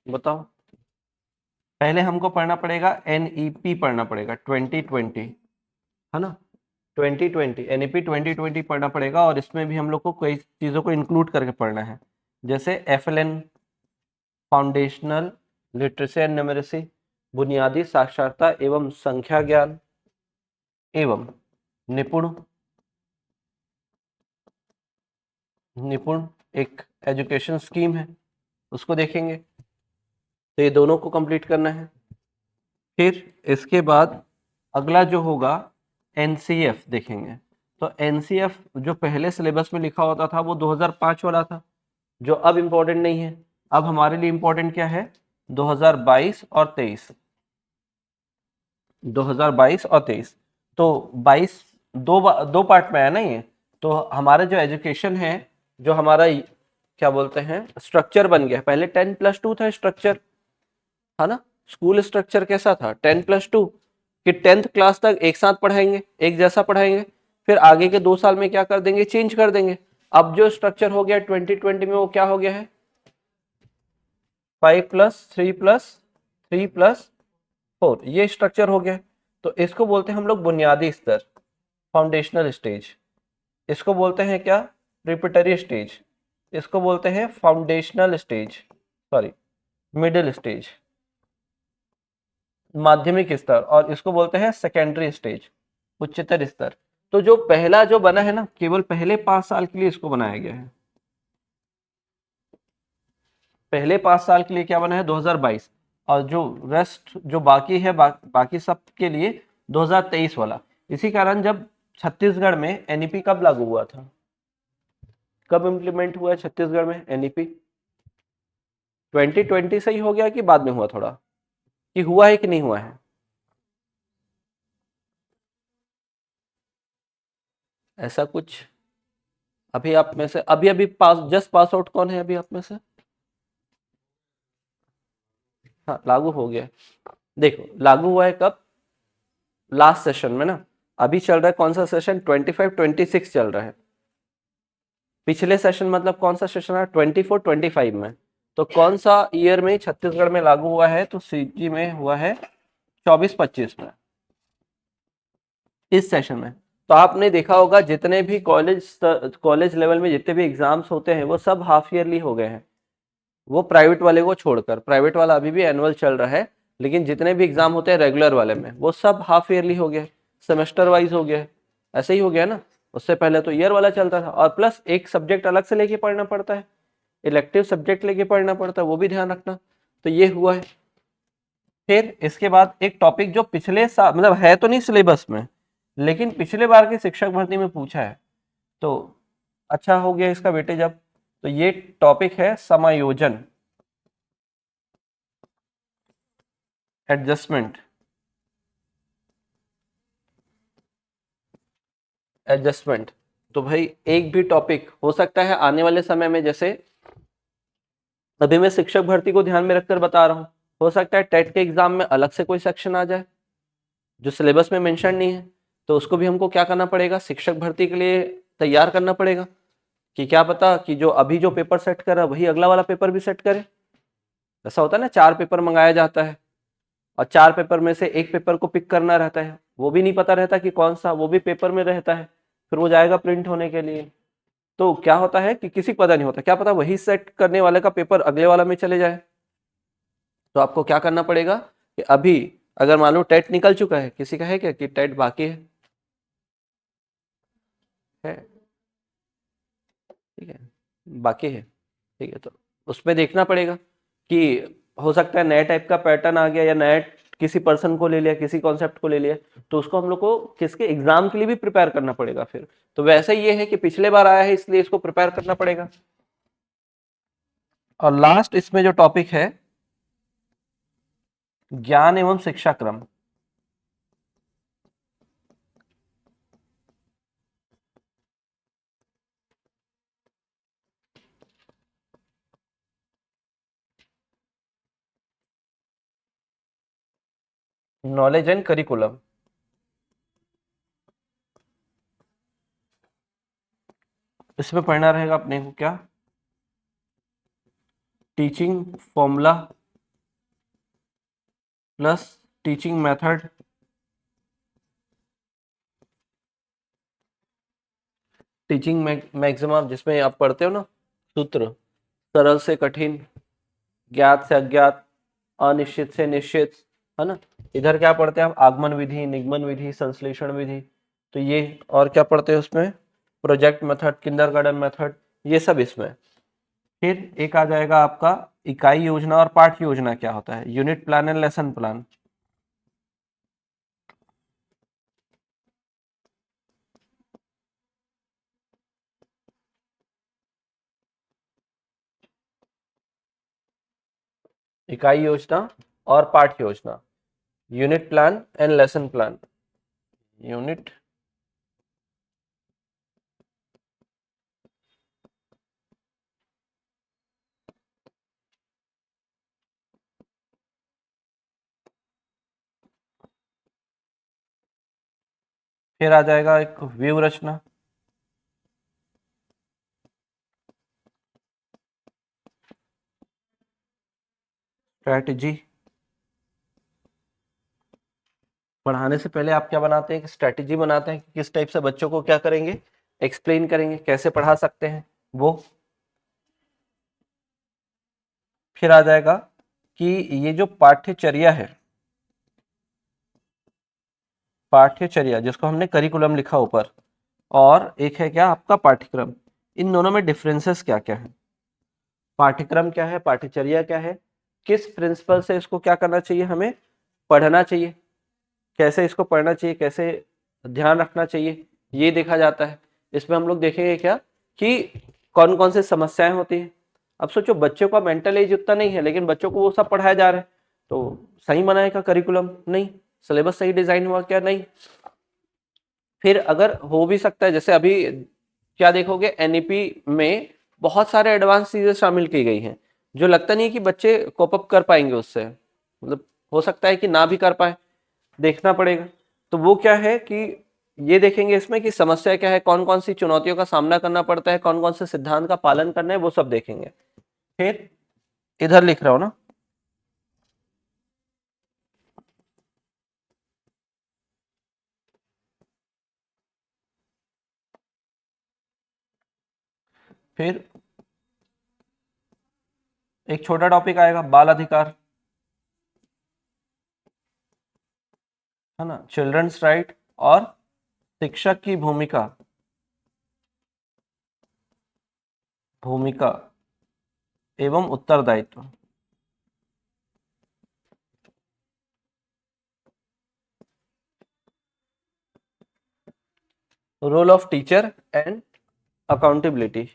बताओ। पहले हमको पढ़ना पड़ेगा NEP, पढ़ना पड़ेगा 2020, है ना, 2020 NEP 2020 पढ़ना पड़ेगा। और इसमें भी हम लोग को कई चीज़ों को इंक्लूड करके पढ़ना है, जैसे FLN foundational literacy and numeracy, बुनियादी साक्षरता एवं संख्या ज्ञान, एवं निपुण एक एजुकेशन स्कीम है, उसको देखेंगे। तो ये दोनों को कंप्लीट करना है। फिर इसके बाद अगला जो होगा NCF देखेंगे। तो NCF जो पहले सिलेबस में लिखा होता था वो 2005 वाला था, जो अब इम्पोर्टेंट नहीं है। अब हमारे लिए इम्पोर्टेंट क्या है, 2022 और 23, 2022 और 23। तो 22 दो पार्ट में है ना ये। तो हमारा जो एजुकेशन है, जो हमारा क्या बोलते हैं स्ट्रक्चर बन गया, पहले 10+2 था स्ट्रक्चर, है ना। स्कूल स्ट्रक्चर कैसा था, 10+2, कि 10th क्लास तक एक साथ पढ़ाएंगे, एक जैसा पढ़ाएंगे, फिर आगे के 2 साल में क्या कर देंगे, चेंज कर देंगे। अब जो स्ट्रक्चर हो गया 2020 में वो क्या हो गया है, 5+3+3+4, ये स्ट्रक्चर हो गया। तो इसको बोलते हैं हम लोग बुनियादी स्तर, फाउंडेशनल स्टेज। इसको बोलते हैं क्या, प्रिपरेटरी स्टेज। इसको बोलते हैं foundational stage, sorry middle stage, माध्यमिक स्तर। और इसको बोलते हैं सेकेंडरी स्टेज, उच्चतर स्तर। तो जो पहला जो बना है ना, केवल पहले 5 साल के लिए इसको बनाया गया है। पहले 5 साल के लिए क्या बना है, 2022, और जो रेस्ट जो बाकी है बाकी सब के लिए 2023 वाला। इसी कारण जब छत्तीसगढ़ में NEP कब लागू हुआ था, कब इम्प्लीमेंट हुआ है छत्तीसगढ़ में NEP, 2020 से ही हो गया कि बाद में हुआ थोड़ा, कि हुआ है कि नहीं हुआ है? ऐसा कुछ अभी आप में से अभी पास जस्ट पास आउट कौन है अभी आप में से? हाँ लागू हो गया। देखो लागू हुआ है कब, लास्ट सेशन में ना। अभी चल रहा है कौन सा सेशन, 25-26 चल रहा है। पिछले सेशन मतलब कौन सा सेशन है, 24-25 में। तो कौन सा ईयर में छत्तीसगढ़ में लागू हुआ है, तो CG में हुआ है 24-25 में, इस सेशन में। तो आपने देखा होगा जितने भी कॉलेज लेवल में जितने भी एग्जाम्स होते हैं वो सब हाफ ईयरली हो गए हैं, वो प्राइवेट वाले को छोड़कर। प्राइवेट वाला अभी भी एनुअल चल रहा है, लेकिन जितने भी एग्जाम होते हैं रेगुलर वाले में वो सब हाफ ईयरली हो गए, सेमेस्टर वाइज हो गया, ऐसे ही हो गया ना। उससे पहले तो ईयर वाला चलता था, और प्लस एक सब्जेक्ट अलग से लेके पढ़ना पड़ता है, इलेक्टिव सब्जेक्ट लेके पढ़ना पड़ता है, वो भी ध्यान रखना। तो ये हुआ है। फिर इसके बाद एक टॉपिक जो पिछले साल मतलब है तो नहीं सिलेबस में, लेकिन पिछले बार के शिक्षक भर्ती में पूछा है, तो अच्छा हो गया इसका वेटेज अब। तो ये टॉपिक है समायोजन, एडजस्टमेंट, एडजस्टमेंट। तो भाई एक भी टॉपिक हो सकता है आने वाले समय में, जैसे अभी मैं शिक्षक भर्ती को ध्यान में रखकर बता रहा हूँ, हो सकता है टेट के एग्जाम में अलग से कोई सेक्शन आ जाए जो सिलेबस में मेंशन नहीं है। तो उसको भी हमको क्या करना पड़ेगा, शिक्षक भर्ती के लिए तैयार करना पड़ेगा, कि क्या पता कि जो अभी जो पेपर सेट कर रहा है वही अगला वाला पेपर भी सेट करे। ऐसा होता है ना, 4 पेपर मंगाया जाता है और 4 पेपर में से एक पेपर को पिक करना रहता है, वो भी नहीं पता रहता कि कौन सा, वो भी पेपर में रहता है। फिर वो जाएगा प्रिंट होने के लिए। तो क्या होता है कि किसी को पता नहीं होता, क्या पता वही सेट करने वाले का पेपर अगले वाला में चले जाए। तो आपको क्या करना पड़ेगा कि अभी अगर मान लो टेट निकल चुका है, किसी का है क्या कि टेट बाकी है, ठीक है, बाकी है, ठीक है, तो उसमें देखना पड़ेगा कि हो सकता है नया टाइप का पैटर्न आ गया या नया किसी पर्सन को ले लिया, किसी कॉन्सेप्ट को ले लिया, तो उसको हम लोग को किसके एग्जाम के लिए भी प्रिपेयर करना पड़ेगा फिर। तो वैसे ही ये है कि पिछले बार आया है इसलिए इसको प्रिपेयर करना पड़ेगा। और लास्ट इसमें जो टॉपिक है ज्ञान एवं शिक्षा क्रम, नॉलेज एंड करिकुलम। इसमें पढ़ना रहेगा अपने को क्या, teaching formula plus teaching method, teaching maximum, जिसमें आप पढ़ते हो ना सूत्र, सरल से कठिन, ज्ञात से अज्ञात, अनिश्चित से निश्चित, है ना। इधर क्या पढ़ते हैं आप, आगमन विधि, निगमन विधि, संश्लेषण विधि, तो ये। और क्या पढ़ते हैं उसमें, प्रोजेक्ट मेथड, किंडरगार्टन मेथड, ये सब इसमें। फिर एक आ जाएगा आपका इकाई योजना और पाठ योजना क्या होता है, unit plan and lesson plan. इकाई योजना और पाठ योजना, unit plan and lesson plan, unit फिर आ जाएगा एक व्यू रचना, स्ट्रैटेजी। पढ़ाने से पहले आप क्या बनाते हैं कि स्ट्रैटेजी बनाते हैं कि किस टाइप से बच्चों को क्या करेंगे, एक्सप्लेन करेंगे, कैसे पढ़ा सकते हैं वो। फिर आ जाएगा कि ये जो पाठ्यचर्या है, पाठ्यचर्या जिसको हमने करिकुलम लिखा ऊपर, और एक है क्या आपका पाठ्यक्रम, इन दोनों में डिफरेंसेस क्या क्या है, पाठ्यक्रम क्या है, पाठ्यचर्या क्या है, किस प्रिंसिपल से इसको क्या करना चाहिए, हमें पढ़ना चाहिए, कैसे इसको पढ़ना चाहिए, कैसे ध्यान रखना चाहिए, ये देखा जाता है। इसमें हम लोग देखेंगे क्या कि कौन कौन से समस्याएं होती हैं। अब सोचो बच्चों का मेंटल एज उतना नहीं है लेकिन बच्चों को वो सब पढ़ाया जा रहा है, तो सही बनाएगा करिकुलम नहीं, सिलेबस सही डिजाइन हुआ क्या नहीं। फिर अगर हो भी सकता है जैसे अभी क्या देखोगे एनईपी में बहुत सारे एडवांस चीजें शामिल की गई हैं जो लगता नहीं है कि बच्चे कोप अप कर पाएंगे उससे, मतलब हो सकता है कि ना भी कर पाए, देखना पड़ेगा। तो वो क्या है कि ये देखेंगे इसमें कि समस्या क्या है, कौन कौन सी चुनौतियों का सामना करना पड़ता है, कौन कौन से सिद्धांत का पालन करना है, वो सब देखेंगे। फिर इधर लिख रहा हूं ना, फिर एक छोटा टॉपिक आएगा बाल अधिकार, है ना, चिल्ड्रंस राइट और शिक्षक की भूमिका, भूमिका एवं उत्तरदायित्व, role of teacher and accountability.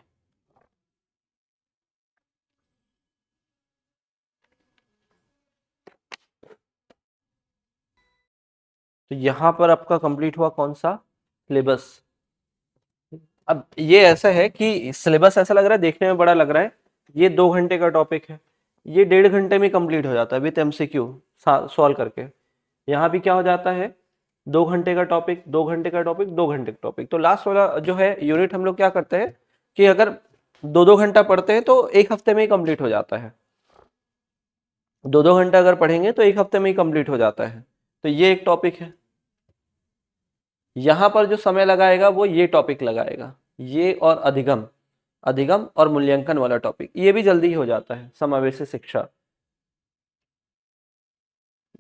तो यहां पर आपका कंप्लीट हुआ कौन सा, सिलेबस। अब ये ऐसा है कि सिलेबस ऐसा लग रहा है, देखने में बड़ा लग रहा है, ये 2 घंटे का टॉपिक है, ये 1.5 घंटे में कंप्लीट हो जाता है विथ एमसीक्यू सॉल्व करके। यहाँ भी क्या हो जाता है, 2 घंटे का टॉपिक, 2 घंटे का टॉपिक, 2 घंटे का टॉपिक। तो लास्ट वाला जो है यूनिट हम लोग क्या करते हैं कि अगर 2-2 घंटा पढ़ते हैं तो 1 हफ्ते में ही कंप्लीट हो जाता है, 2-2 घंटा अगर पढ़ेंगे तो 1 हफ्ते में ही कंप्लीट हो जाता है। तो ये एक टॉपिक है। यहाँ पर जो समय लगाएगा वो ये टॉपिक लगाएगा, ये और अधिगम, अधिगम और मूल्यांकन वाला टॉपिक, ये भी जल्दी हो जाता है, समावेशी शिक्षा।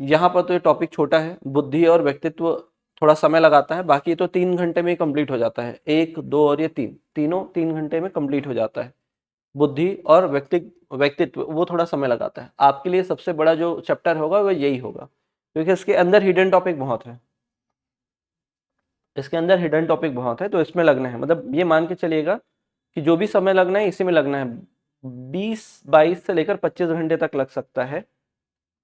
यहाँ पर तो ये टॉपिक छोटा है, बुद्धि और व्यक्तित्व थोड़ा समय लगाता है, बाकी तो 3 घंटे में कंप्लीट हो जाता है, 1, 2 और ये 3, तीनों 3 घंटे में कंप्लीट हो जाता है। बुद्धि और व्यक्तित्व वो थोड़ा समय लगाता है। आपके लिए सबसे बड़ा जो चैप्टर होगा वो यही होगा, क्योंकि इसके अंदर हिडन टॉपिक बहुत है, इसके अंदर हिडन टॉपिक बहुत है, तो इसमें लगना है, मतलब ये मान के चलिएगा कि जो भी समय लगना है इसी में लगना है। 20-22 से लेकर 25 घंटे तक लग सकता है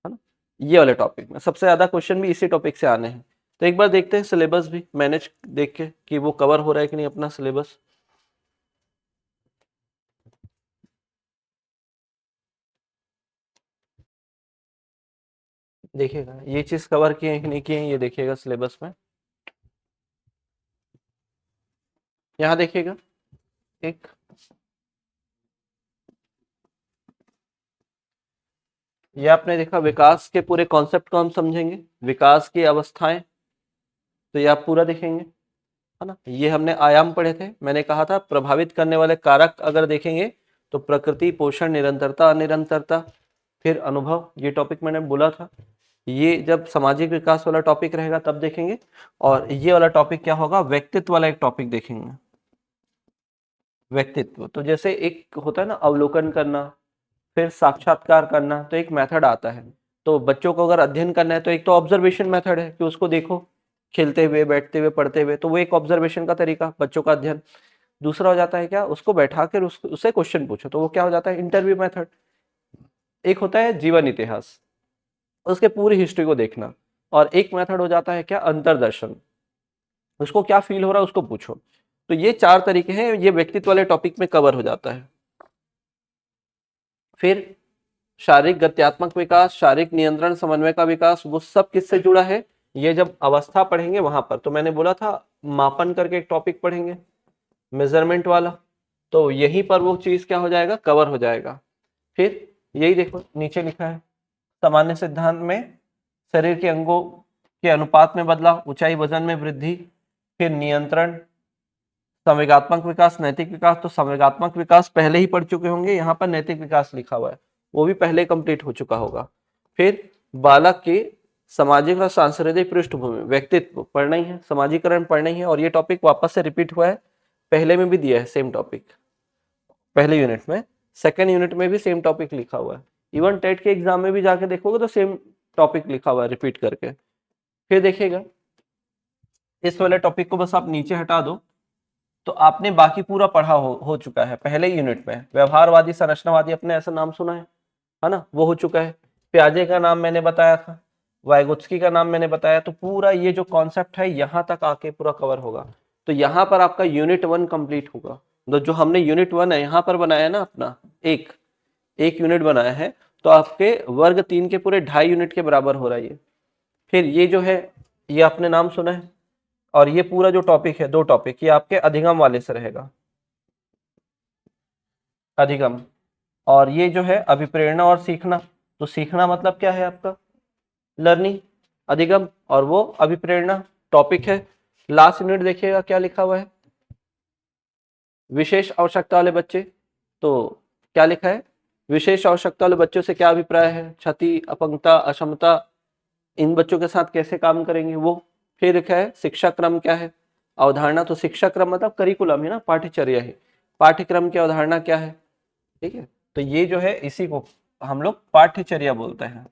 ना, ये वाले टॉपिक में सबसे ज्यादा क्वेश्चन भी इसी टॉपिक से आने हैं। तो एक बार देखते हैं सिलेबस भी मैनेज देख के कि वो कवर हो रहा है कि नहीं अपना सिलेबस। देखिएगा ये चीज कवर किए हैं कि नहीं किए हैं, ये देखिएगा सिलेबस में। यहाँ देखिएगा एक, ये आपने देखा विकास के पूरे कॉन्सेप्ट को हम समझेंगे, विकास की अवस्थाएं, तो ये आप पूरा देखेंगे, है ना। ये हमने आयाम पढ़े थे, मैंने कहा था प्रभावित करने वाले कारक अगर देखेंगे तो प्रकृति, पोषण, निरंतरता, अनिरंतरता, फिर अनुभव, ये टॉपिक मैंने बोला था। ये जब सामाजिक विकास वाला टॉपिक रहेगा तब देखेंगे। और ये वाला टॉपिक क्या होगा, व्यक्तित्व वाला एक टॉपिक देखेंगे। व्यक्तित्व तो जैसे एक होता है ना अवलोकन करना, फिर साक्षात्कार करना, तो एक मेथड आता है। तो बच्चों को अगर अध्ययन करना है तो एक तो ऑब्जर्वेशन मेथड है कि उसको देखो खेलते हुए, बैठते हुए, पढ़ते हुए, तो वो एक ऑब्जर्वेशन का तरीका बच्चों का अध्ययन। दूसरा हो जाता है क्या, उसको बैठा कर उससे क्वेश्चन पूछो, तो वो क्या हो जाता है, इंटरव्यू मेथड। एक होता है जीवन इतिहास, उसके पूरी हिस्ट्री को देखना। और एक मेथड हो जाता है क्या, अंतरदर्शन, उसको क्या फील हो रहा है उसको पूछो। तो ये 4 तरीके हैं, ये व्यक्तित्व वाले टॉपिक में कवर हो जाता है। फिर शारीरिक गत्यात्मक विकास, शारीरिक नियंत्रण समन्वय का विकास, वो सब किससे जुड़ा है, ये जब अवस्था पढ़ेंगे वहां पर, तो मैंने बोला था मापन करके एक टॉपिक पढ़ेंगे, मेजरमेंट वाला, तो यहीं पर वो चीज क्या हो जाएगा, कवर हो जाएगा। फिर यही देखो नीचे लिखा है, सामान्य सिद्धांत में शरीर के अंगों के अनुपात में बदलाव, ऊंचाई वजन में वृद्धि, फिर नियंत्रण, संवेगात्मक विकास, नैतिक विकास। तो संवेगात्मक विकास पहले ही पढ़ चुके होंगे, यहाँ पर नैतिक विकास लिखा हुआ है, वो भी पहले कंप्लीट हो चुका होगा। फिर बालक के सामाजिक और सांस्कृतिक पृष्ठभूमि, व्यक्तित्व पढ़ना ही है, समाजीकरण पढ़ना ही है, और ये टॉपिक वापस से रिपीट हुआ है, पहले में भी दिया है सेम टॉपिक, पहले यूनिट में, सेकेंड यूनिट में भी सेम टॉपिक लिखा हुआ है, इवन टेट के एग्जाम में भी जाके देखोगे तो सेम टॉपिक लिखा हुआ है रिपीट करके। फिर देखिएगा इस वाले टॉपिक को बस आप नीचे हटा दो, तो आपने बाकी पूरा पढ़ा हो चुका है पहले यूनिट में। व्यवहारवादी, संरचनावादी, अपने ऐसा नाम सुना है ना, वो हो चुका है। प्याजे का नाम मैंने बताया था, वाइगोत्स्की का नाम मैंने बताया, तो पूरा ये जो कॉन्सेप्ट है यहाँ तक आके पूरा कवर होगा। तो यहाँ पर आपका यूनिट 1 कंप्लीट होगा। तो जो हमने यूनिट 1 है यहाँ पर बनाया ना अपना, एक एक यूनिट बनाया है, तो आपके वर्ग 3 के पूरे 2.5 यूनिट के बराबर हो रहा है ये। फिर ये जो है ये आपने नाम सुना है, और ये पूरा जो टॉपिक है, 2 टॉपिक, ये आपके अधिगम वाले से रहेगा, अधिगम। और ये जो है अभिप्रेरणा और सीखना, तो सीखना मतलब क्या है आपका, लर्निंग, अधिगम, और वो अभिप्रेरणा टॉपिक है। लास्ट यूनिट देखिएगा क्या लिखा हुआ है, विशेष आवश्यकता वाले बच्चे, तो क्या लिखा है, विशेष आवश्यकता वाले बच्चों से क्या अभिप्राय है, क्षति, अपंगता, अक्षमता, इन बच्चों के साथ कैसे काम करेंगे वो। फिर लिखा है शिक्षा क्रम क्या है, अवधारणा, तो शिक्षा क्रम मतलब करिकुलम है ना, पाठ्यचर्या है, पाठ्यक्रम की अवधारणा क्या है, ठीक है। तो ये जो है इसी को हम लोग पाठ्यचर्या बोलते हैं,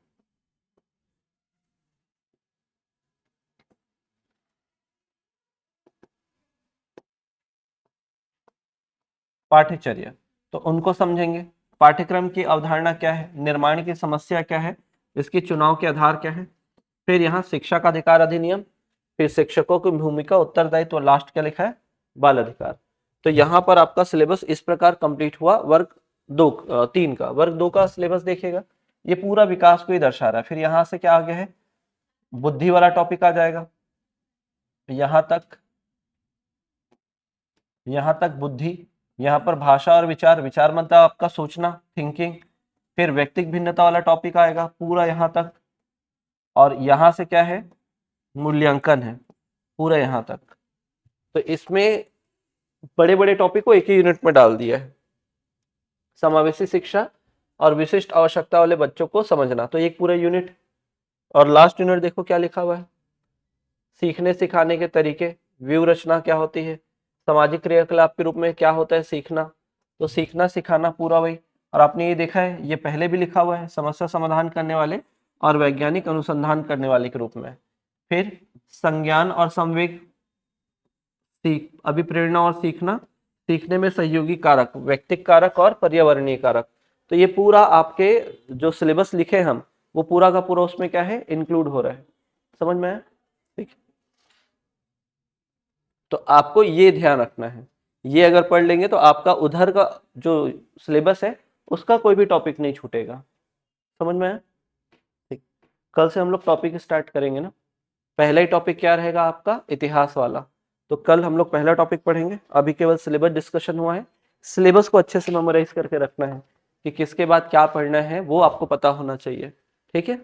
पाठ्यचर्या। तो उनको समझेंगे, पाठ्यक्रम की अवधारणा क्या है, निर्माण की समस्या क्या है, इसकी चुनाव के आधार क्या है। फिर यहाँ शिक्षा का अधिकार अधिनियम, फिर शिक्षकों की भूमिका, उत्तरदायित्व, लास्ट क्या लिखा है, बाल अधिकार। तो यहाँ पर आपका सिलेबस इस प्रकार कंप्लीट हुआ। वर्ग 3 का, वर्ग 2 का सिलेबस देखिएगा, ये पूरा विकास को ही दर्शा रहा है। फिर यहाँ से क्या आ गया है, बुद्धि वाला टॉपिक आ जाएगा, यहाँ तक बुद्धि, यहाँ पर भाषा और विचार, विचार मतलब आपका सोचना, थिंकिंग। फिर व्यक्तिक भिन्नता वाला टॉपिक आएगा पूरा यहाँ तक, और यहाँ से क्या है, मूल्यांकन है, पूरा यहाँ तक। तो इसमें बड़े बड़े टॉपिक को एक ही यूनिट में डाल दिया है, समावेशी शिक्षा और विशिष्ट आवश्यकता वाले बच्चों को समझना, तो एक पूरा यूनिट। और लास्ट यूनिट देखो क्या लिखा हुआ है, सीखने सिखाने के तरीके, व्यू रचना क्या होती है, सामाजिक क्रियाकलाप के रूप में क्या होता है सीखना, तो सीखना सिखाना पूरा वही। और आपने ये देखा है ये पहले भी लिखा हुआ है, समस्या समाधान करने वाले और वैज्ञानिक अनुसंधान करने वाले के रूप में। फिर संज्ञान और संवेग, अभिप्रेरणा और सीखना, सीखने में सहयोगी कारक, व्यक्तिक कारक और पर्यावरणीय कारक। तो ये पूरा आपके जो सिलेबस लिखे हम वो पूरा का पूरा उसमें क्या है इंक्लूड हो रहा है, समझ में आया? ठीक, तो आपको ये ध्यान रखना है, ये अगर पढ़ लेंगे तो आपका उधर का जो सिलेबस है उसका कोई भी टॉपिक नहीं छूटेगा, समझ में आया? ठीक, कल से हम लोग टॉपिक स्टार्ट करेंगे ना। पहला ही टॉपिक क्या रहेगा आपका, इतिहास वाला। तो कल हम लोग पहला टॉपिक पढ़ेंगे, अभी केवल सिलेबस डिस्कशन हुआ है। सिलेबस को अच्छे से मेमोराइज करके रखना है कि किसके बाद क्या पढ़ना है वो आपको पता होना चाहिए, ठीक है।